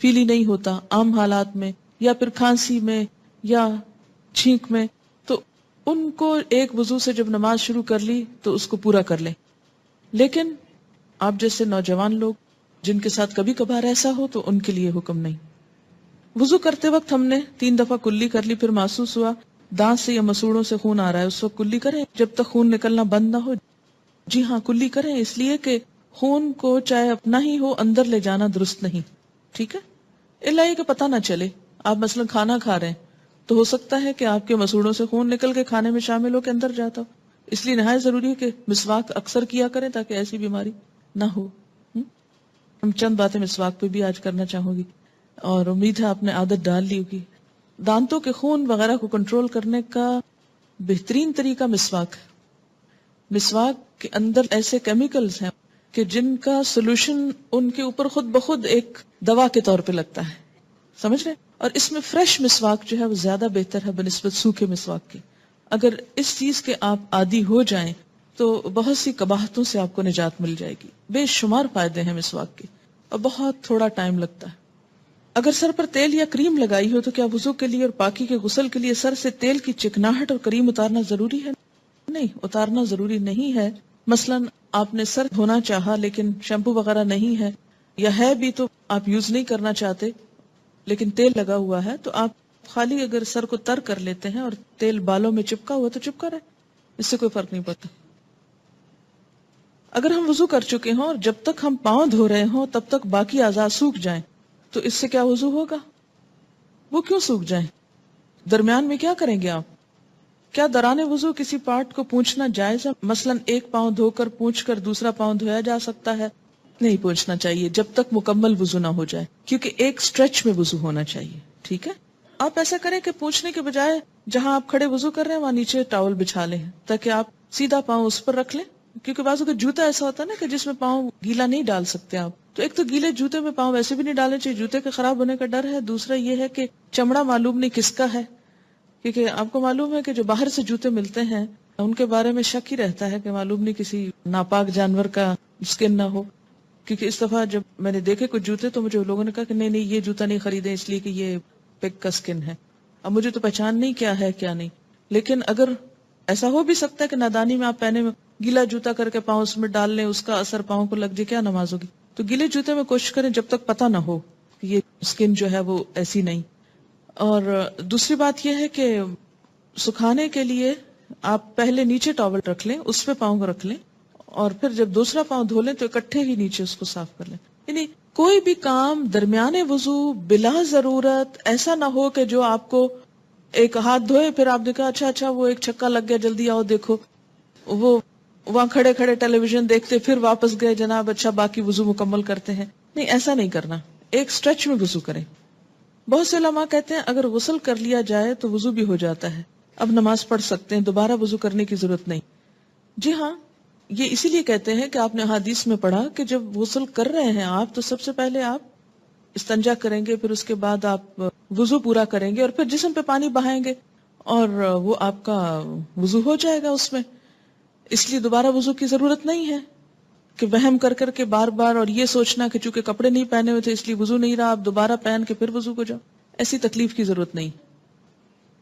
فیل ہی نہیں ہوتا عام حالات میں، یا پھر کھانسی میں یا چھینک میں. تو ان کو ایک وضو سے جب نماز شروع کر لی تو اس کو پورا کر لیں. لیکن آپ جیسے نوجوان لوگ جن کے ساتھ کبھی کبھار ایسا ہو تو ان کے لیے حکم نہیں. وضو کرتے وقت ہم نے 3 دفعہ کلی کر لی، پھر محسوس ہوا دانت سے یا مسوڑوں سے خون آ رہا ہے، اس وقت کلی کریں جب تک خون نکلنا بند نہ ہو. جی ہاں، کلی کریں، اس لیے کہ خون کو چاہے اپنا ہی ہو اندر لے جانا درست نہیں. ٹھیک ہے؟ الا یہ کہ پتہ نہ چلے، آپ مثلا کھانا کھا رہے ہیں تو ہو سکتا ہے کہ آپ کے مسوڑوں سے خون نکل کے کھانے میں شامل ہو کے اندر جاتا ہو، اس لیے نہایت ضروری ہے کہ مسواک اکثر کیا کریں تاکہ ایسی بیماری نہ ہو. ہم چند باتیں مسواک پہ بھی آج کرنا چاہوں گی اور امید ہے آپ نے عادت ڈال لی ہوگی. دانتوں کے خون وغیرہ کو کنٹرول کرنے کا بہترین طریقہ مسواک ہے. مسواک کے اندر ایسے کیمیکلز ہیں کہ جن کا سولوشن ان کے اوپر خود بخود ایک دوا کے طور پہ لگتا ہے، سمجھ رہے؟ اور اس میں فریش مسواک جو ہے وہ زیادہ بہتر ہے بنسبت سوکھے مسواک کے. اگر اس چیز کے آپ عادی ہو جائیں تو بہت سی قباحتوں سے آپ کو نجات مل جائے گی. بے شمار فائدے ہیں مسواک کے اور بہت تھوڑا ٹائم لگتا ہے. اگر سر پر تیل یا کریم لگائی ہو تو کیا وضو کے لیے اور پاکی کے غسل کے لیے سر سے تیل کی چکناہٹ اور کریم اتارنا ضروری ہے؟ نہیں، اتارنا ضروری نہیں ہے. مثلا آپ نے سر دھونا چاہا لیکن شیمپو وغیرہ نہیں ہے، یا ہے بھی تو آپ یوز نہیں کرنا چاہتے لیکن تیل لگا ہوا ہے، تو آپ خالی اگر سر کو تر کر لیتے ہیں اور تیل بالوں میں چپکا ہوا تو چپکا رہے، اس سے کوئی فرق نہیں پڑتا. اگر ہم وضو کر چکے ہوں اور جب تک ہم پاؤں دھو رہے ہوں تب تک باقی اعضاء سوکھ جائیں تو اس سے کیا وضو ہوگا؟ وہ کیوں سوکھ جائیں؟ درمیان میں کیا کریں گے آپ؟ کیا دوران وضو کسی پارٹ کو پوچھنا جائز ہے؟ مثلا ایک پاؤں دھو کر پوچھ کر دوسرا پاؤں دھویا جا سکتا ہے؟ نہیں پوچھنا چاہیے جب تک مکمل وضو نہ ہو جائے، کیونکہ ایک سٹریچ میں وضو ہونا چاہیے. ٹھیک ہے، آپ ایسا کریں کہ پوچھنے کے بجائے جہاں آپ کھڑے وضو کر رہے ہیں وہاں نیچے ٹاول بچھا لیں تاکہ آپ سیدھا پاؤں اس پر رکھ لیں. کیونکہ بعض اوقات جوتا ایسا ہوتا ہے نا کہ جس میں پاؤں گیلا نہیں ڈال سکتے آپ، تو ایک تو گیلے جوتے میں پاؤں ویسے بھی نہیں ڈالنے چاہیے، جوتے کے خراب ہونے کا ڈر ہے. دوسرا یہ ہے کہ چمڑا معلوم نہیں کس کا ہے، کیونکہ آپ کو معلوم ہے کہ جو باہر سے جوتے ملتے ہیں ان کے بارے میں شک ہی رہتا ہے کہ معلوم نہیں کسی ناپاک جانور کا سکن نہ ہو. کیونکہ اس دفعہ جب میں نے دیکھے کچھ جوتے تو مجھے لوگوں نے کہا کہ نہیں یہ جوتا نہیں خریدے اس لیے کہ یہ پگ کا سکن ہے. اب مجھے تو پہچان نہیں کیا ہے کیا نہیں، لیکن اگر ایسا ہو بھی سکتا ہے کہ نادانی میں آپ پہنے میں گیلا جوتا کر کے پاؤں اس میں ڈال لیں، اس کا اثر پاؤں کو لگ جائے، کیا نماز ہوگی؟ تو گیلے جوتے میں کوشش کریں جب تک پتہ نہ ہو کہ یہ سکن جو ہے وہ ایسی نہیں. اور دوسری بات یہ ہے کہ سکھانے کے لیے آپ پہلے نیچے ٹاول رکھ لیں، اس پہ پاؤں کو رکھ لیں، اور پھر جب دوسرا پاؤں دھو لیں تو اکٹھے ہی نیچے اس کو صاف کر لیں. یعنی کوئی بھی کام درمیان وضو بلا ضرورت ایسا نہ ہو کہ جو آپ کو ایک ہاتھ دھوئے پھر آپ دیکھا اچھا وہ ایک چھکا لگ گیا جلدی آؤ دیکھو، وہ وہاں کھڑے کھڑے ٹیلی ویژن دیکھتے پھر واپس گئے جناب اچھا باقی وضو مکمل کرتے ہیں. نہیں، ایسا نہیں کرنا، ایک سٹریچ میں وضو کریں. بہت سے علماء کہتے ہیں اگر غسل کر لیا جائے تو وضو بھی ہو جاتا ہے، اب نماز پڑھ سکتے ہیں، دوبارہ وضو کرنے کی ضرورت نہیں. جی ہاں، یہ اسی لیے کہتے ہیں کہ آپ نے حدیث میں پڑھا کہ جب غسل کر رہے ہیں آپ تو سب سے پہلے آپ استنجا کریں گے، پھر اس کے بعد آپ وضو پورا کریں گے اور پھر جسم پہ پانی بہائیں گے اور وہ آپ کا وضو ہو جائے گا اس میں. اس لیے دوبارہ وضو کی ضرورت نہیں ہے کہ وہم کر کر کے بار بار اور یہ سوچنا کہ چونکہ کپڑے نہیں پہنے ہوئے تھے اس لیے وضو نہیں رہا، آپ دوبارہ پہن کے پھر وضو کو جاؤ. ایسی تکلیف کی ضرورت نہیں.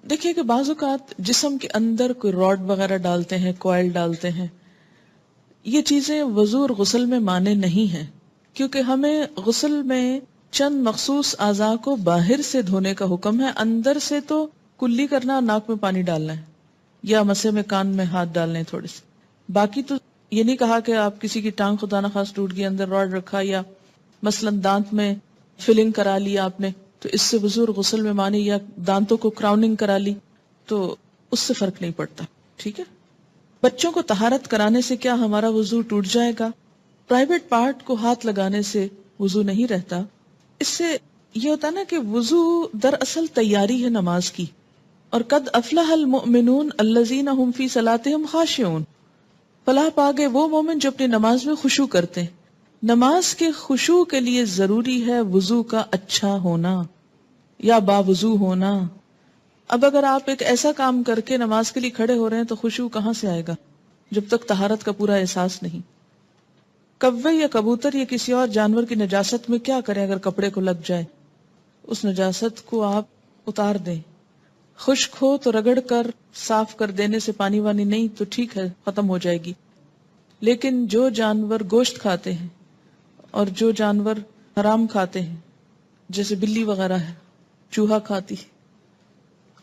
دیکھیے کہ بعض اوقات جسم کے اندر کوئی راڈ وغیرہ ڈالتے ہیں، کوائل ڈالتے ہیں، یہ چیزیں وضو اور غسل میں مانے نہیں ہیں، کیونکہ ہمیں غسل میں چند مخصوص اعضاء کو باہر سے دھونے کا حکم ہے. اندر سے تو کلی کرنا، ناک میں پانی ڈالنا ہے یا مسے میں کان میں ہاتھ ڈالنے ہیں تھوڑے سے. باقی تو یہ نہیں کہا کہ آپ کسی کی ٹانگ خدا نہ خواست ٹوٹ گئی اندر راڈ رکھا، یا مثلا دانت میں فلنگ کرا لی آپ نے تو اس سے وضو اور غسل میں مانی، یا دانتوں کو کراؤننگ کرا لی تو اس سے فرق نہیں پڑتا. ٹھیک ہے، بچوں کو طہارت کرانے سے کیا ہمارا وضو ٹوٹ جائے گا؟ پرائیویٹ پارٹ کو ہاتھ لگانے سے وضو نہیں رہتا. اس سے یہ ہوتا نا کہ وضو دراصل تیاری ہے نماز کی، اور قد افلح المؤمنون الذین هم فی صلاتهم خاشعون، فلاح پا گئے وہ مومن جو اپنی نماز میں خشوع کرتے ہیں. نماز کے خشوع کے لیے ضروری ہے وضو کا اچھا ہونا یا باوضو ہونا. اب اگر آپ ایک ایسا کام کر کے نماز کے لیے کھڑے ہو رہے ہیں تو خشوع کہاں سے آئے گا جب تک طہارت کا پورا احساس نہیں. کوے یا کبوتر یا کسی اور جانور کی نجاست میں کیا کریں اگر کپڑے کو لگ جائے؟ اس نجاست کو آپ اتار دیں. خشک ہو تو رگڑ کر صاف کر دینے سے پانی وانی نہیں تو ٹھیک ہے، ختم ہو جائے گی. لیکن جو جانور گوشت کھاتے ہیں اور جو جانور حرام کھاتے ہیں جیسے بلی وغیرہ ہے، چوہا کھاتی،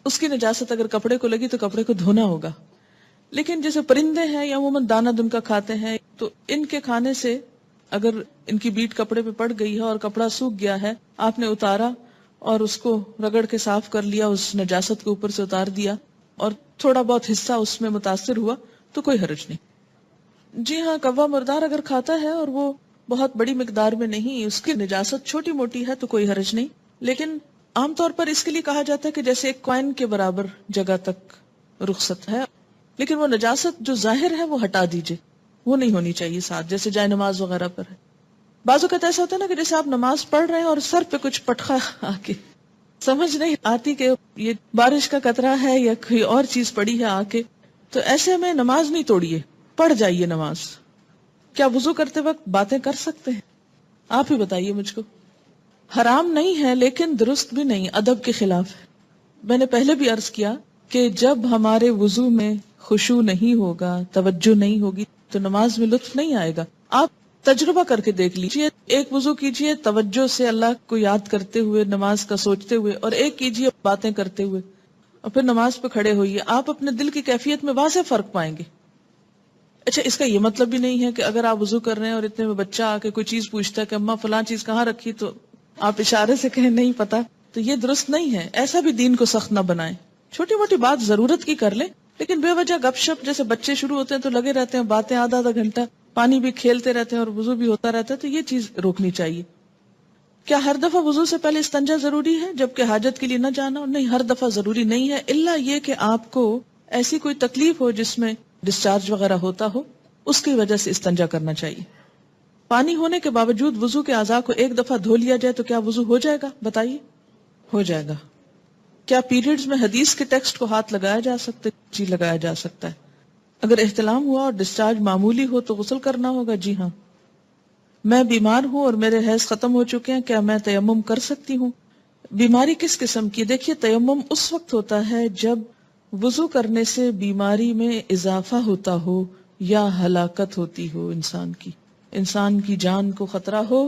اس کی نجاست اگر کپڑے کو لگی تو کپڑے کو دھونا ہوگا. لیکن جیسے پرندے ہیں یا عموماً دانہ دن کا کھاتے ہیں تو ان کے کھانے سے اگر ان کی بیٹ کپڑے پہ پڑ گئی ہے اور کپڑا سوکھ گیا ہے، آپ نے اتارا اور اس کو رگڑ کے صاف کر لیا، اس نجاست کو اوپر سے اتار دیا اور تھوڑا بہت حصہ اس میں متاثر ہوا تو کوئی حرج نہیں. جی ہاں، کوا مردار اگر کھاتا ہے اور وہ بہت بڑی مقدار میں نہیں، اس کی نجاست چھوٹی موٹی ہے تو کوئی حرج نہیں. لیکن عام طور پر اس کے لیے کہا جاتا ہے کہ جیسے ایک کوائن کے برابر جگہ تک رخصت ہے، لیکن وہ نجاست جو ظاہر ہے وہ ہٹا دیجئے، وہ نہیں ہونی چاہیے ساتھ، جیسے جائے نماز وغیرہ پر ہے. بعض اوقات ایسا ہوتا ہے نا کہ جیسے آپ نماز پڑھ رہے ہیں اور سر پہ کچھ پٹخا آ کے سمجھ نہیں آتی کہ یہ بارش کا قطرہ ہے یا کوئی اور چیز پڑی ہے آ کے، تو ایسے میں نماز نہیں توڑیے، پڑھ جائیے نماز. کیا وضو کرتے وقت باتیں کر سکتے ہیں؟ آپ ہی بتائیے مجھ کو. حرام نہیں ہے لیکن درست بھی نہیں، ادب کے خلاف ہے. میں نے پہلے بھی عرض کیا کہ جب ہمارے وضو میں خشوع نہیں ہوگا، توجہ نہیں ہوگی، تو نماز میں لطف نہیں آئے گا. آپ تجربہ کر کے دیکھ لیجئے، ایک وضو کیجئے توجہ سے اللہ کو یاد کرتے ہوئے، نماز کا سوچتے ہوئے، اور ایک کیجئے باتیں کرتے ہوئے، اور پھر نماز پہ کھڑے ہوئیے. آپ اپنے دل کی کیفیت میں واضح فرق پائیں گے. اچھا، اس کا یہ مطلب بھی نہیں ہے کہ اگر آپ وضو کر رہے ہیں اور اتنے میں بچہ آ کے کوئی چیز پوچھتا ہے کہ اماں فلاں چیز کہاں رکھی، تو آپ اشارے سے کہیں نہیں پتا، تو یہ درست نہیں ہے. ایسا بھی دین کو سخت نہ بنائیں. چھوٹی موٹی بات ضرورت کی کر لیں، لیکن بے وجہ گپ شپ، جیسے بچے شروع ہوتے ہیں تو لگے رہتے ہیں باتیں آدھا آدھا گھنٹہ، پانی بھی کھیلتے رہتے ہیں اور وضو بھی ہوتا رہتا ہے، تو یہ چیز روکنی چاہیے. کیا ہر دفعہ وضو سے پہلے استنجا ضروری ہے جبکہ حاجت کے لیے نہ جانا؟ نہیں، ہر دفعہ ضروری نہیں ہے، الا یہ کہ آپ کو ایسی کوئی تکلیف ہو جس میں ڈسچارج وغیرہ ہوتا ہو، اس کی وجہ سے استنجا کرنا چاہیے. پانی ہونے کے باوجود وضو کے اعضاء کو ایک دفعہ دھو لیا جائے تو کیا وضو ہو جائے گا؟ بتائیے. ہو جائے گا. کیا پیریڈز میں حدیث کے ٹیکسٹ کو ہاتھ لگایا جا سکتا ہے؟ جی، لگایا جا سکتا ہے. اگر احتلام ہوا اور ڈسچارج معمولی ہو تو غسل کرنا ہوگا؟ جی ہاں. میں بیمار ہوں اور میرے حیض ختم ہو چکے ہیں، کیا میں تیمم کر سکتی ہوں؟ بیماری کس قسم کی؟ دیکھیے، تیمم اس وقت ہوتا ہے جب وضو کرنے سے بیماری میں اضافہ ہوتا ہو یا ہلاکت ہوتی ہو، انسان کی جان کو خطرہ ہو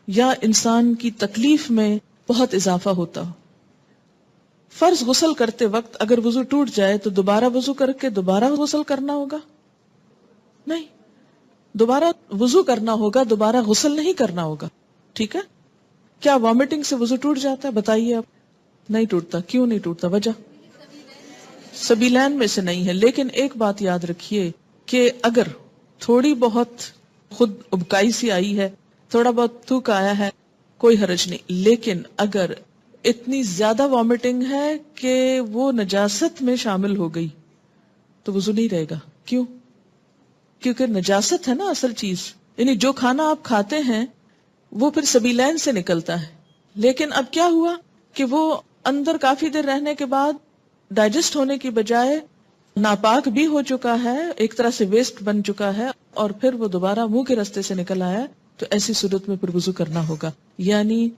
یا انسان کی تکلیف میں بہت اضافہ ہوتا ہو. فرض غسل کرتے وقت اگر وضو ٹوٹ جائے تو دوبارہ وضو کر کے دوبارہ غسل کرنا ہوگا؟ نہیں، دوبارہ وضو کرنا ہوگا، دوبارہ غسل نہیں کرنا ہوگا. ٹھیک ہے. کیا وامٹنگ سے وضو ٹوٹ جاتا ہے؟ بتائیے آپ. نہیں ٹوٹتا. کیوں نہیں ٹوٹتا؟ وجہ سبیلین میں سے نہیں ہے. لیکن ایک بات یاد رکھیے کہ اگر تھوڑی بہت خود ابکائی سی آئی ہے، تھوڑا بہت تھوک آیا ہے، کوئی حرج نہیں. لیکن اگر اتنی زیادہ وامٹنگ ہے کہ وہ نجاست میں شامل ہو گئی تو وضو نہیں رہے گا. کیوں؟ کیونکہ نجاست ہے نا اصل چیز. یعنی جو کھانا آپ کھاتے ہیں وہ پھر سبیلین سے نکلتا ہے، لیکن اب کیا ہوا کہ وہ اندر کافی دیر رہنے کے بعد ڈائجسٹ ہونے کی بجائے ناپاک بھی ہو چکا ہے، ایک طرح سے ویسٹ بن چکا ہے، اور پھر وہ دوبارہ منہ کے راستے سے نکل آیا. تو ایسی صورت میں پھر وضو کرنا ہوگا. یعنی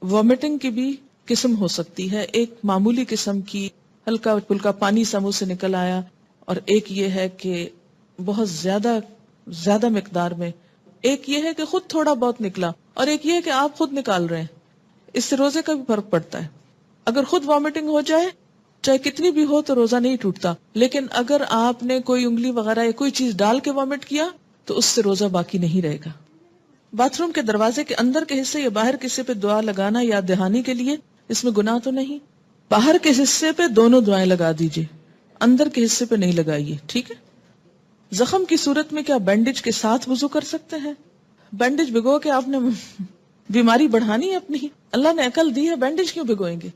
وامٹنگ کی بھی قسم ہو سکتی ہے، ایک معمولی قسم کی ہلکا پھلکا پانی سا منہ سے نکل آیا، اور ایک یہ ہے کہ بہت زیادہ مقدار میں. ایک یہ ہے کہ خود تھوڑا بہت نکلا، اور ایک یہ ہے کہ آپ خود نکال رہے ہیں. اس سے روزے کا بھی فرق پڑتا ہے. اگر خود وامٹنگ ہو جائے چاہے کتنی بھی ہو تو روزہ نہیں ٹوٹتا، لیکن اگر آپ نے کوئی انگلی وغیرہ یا کوئی چیز ڈال کے وامٹ کیا تو اس سے روزہ باقی نہیں رہے گا. باتھ روم کے دروازے کے اندر کے حصے یا باہر کے حصے پہ دعا لگانا یا دہانی کے لیے، اس میں گناہ تو نہیں. باہر کے حصے پہ دونوں دعائیں لگا دیجئے، اندر کے حصے پہ نہیں لگائیے. ٹھیک ہے. زخم کی صورت میں کیا بینڈیج کے ساتھ وضو کر سکتے ہیں؟ بینڈیج بھگو کے آپ نے بیماری بڑھانی ہے اپنی؟ اللہ نے عقل دی ہے، بینڈیج کیوں بھگوئیں گے؟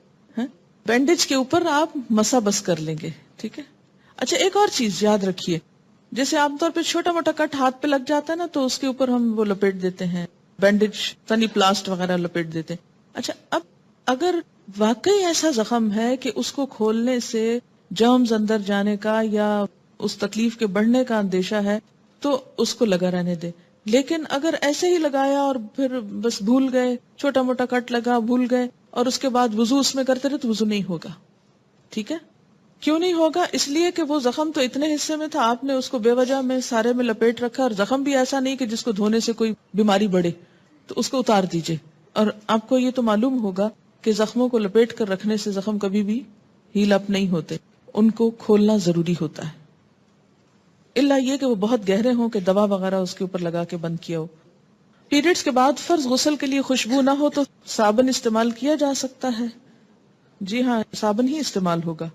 بینڈیج کے اوپر آپ مسا بس کر لیں گے. ٹھیک ہے. اچھا، ایک اور چیز یاد رکھیے، جیسے عام طور پہ چھوٹا موٹا کٹ ہاتھ پہ لگ جاتا ہے نا، تو اس کے اوپر ہم وہ لپیٹ دیتے ہیں بینڈیج، تنی پلاسٹ وغیرہ لپیٹ دیتے ہیں. اچھا، اب اگر واقعی ایسا زخم ہے کہ اس کو کھولنے سے جرمز اندر جانے کا یا اس تکلیف کے بڑھنے کا اندیشہ ہے تو اس کو لگا رہنے دے. لیکن اگر ایسے ہی لگایا اور پھر بس بھول گئے، چھوٹا موٹا کٹ لگا بھول گئے، اور اس کے بعد وضو اس میں کرتے رہے تو وضو نہیں ہوگا. ٹھیک ہے. کیوں نہیں ہوگا؟ اس لیے کہ وہ زخم تو اتنے حصے میں تھا، آپ نے اس کو بے وجہ میں سارے میں لپیٹ رکھا، اور زخم بھی ایسا نہیں کہ جس کو دھونے سے کوئی بیماری بڑھے، تو اس کو اتار دیجئے. اور آپ کو یہ تو معلوم ہوگا کہ زخموں کو لپیٹ کر رکھنے سے زخم کبھی بھی ہیل اپ نہیں ہوتے، ان کو کھولنا ضروری ہوتا ہے، الا یہ کہ وہ بہت گہرے ہوں کہ دوا وغیرہ اس کے اوپر لگا کے بند کیا ہو. پیریڈز کے بعد فرض غسل کے لیے خوشبو نہ ہو تو صابن استعمال کیا جا سکتا ہے؟ جی ہاں، صابن ہی استعمال ہوگا.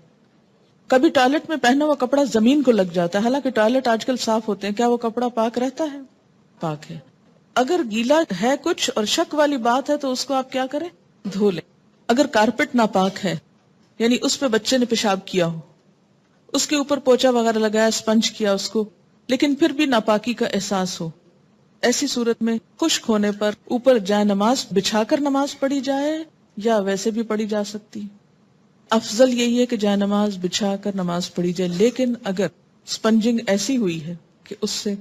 کبھی ٹوائلٹ میں پہنا ہوا کپڑا زمین کو لگ جاتا ہے، حالانکہ ٹوائلٹ آج کل صاف ہوتے ہیں، کیا وہ کپڑا پاک رہتا ہے؟ پاک ہے. اگر گیلا ہے کچھ اور شک والی بات ہے تو اس کو آپ کیا کریں؟ دھو لیں. اگر کارپٹ ناپاک ہے، یعنی اس پہ بچے نے پیشاب کیا ہو، اس کے اوپر پوچا وغیرہ لگایا، اسپنج کیا اس کو، لیکن پھر بھی ناپاکی کا احساس ہو، ایسی صورت میں خشک ہونے پر اوپر جائے نماز بچھا کر نماز پڑھی جائے یا ویسے بھی پڑھی جا سکتی؟ افضل یہی ہے کہ جائے نماز بچھا کر نماز پڑھی جائے. لیکن اگر اسپنجنگ ایسی ہوئی ہے کہ اس سے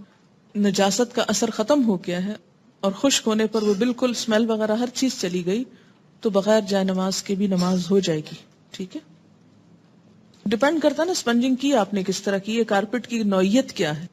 نجاست کا اثر ختم ہو گیا ہے اور خشک ہونے پر وہ بالکل اسمیل وغیرہ ہر چیز چلی گئی، تو بغیر جائے نماز کے بھی نماز ہو جائے گی. ٹھیک ہے, ڈپینڈ کرتا نا اسپنجنگ کی آپ نے کس طرح کی ہے, کارپیٹ کی نوعیت کیا ہے.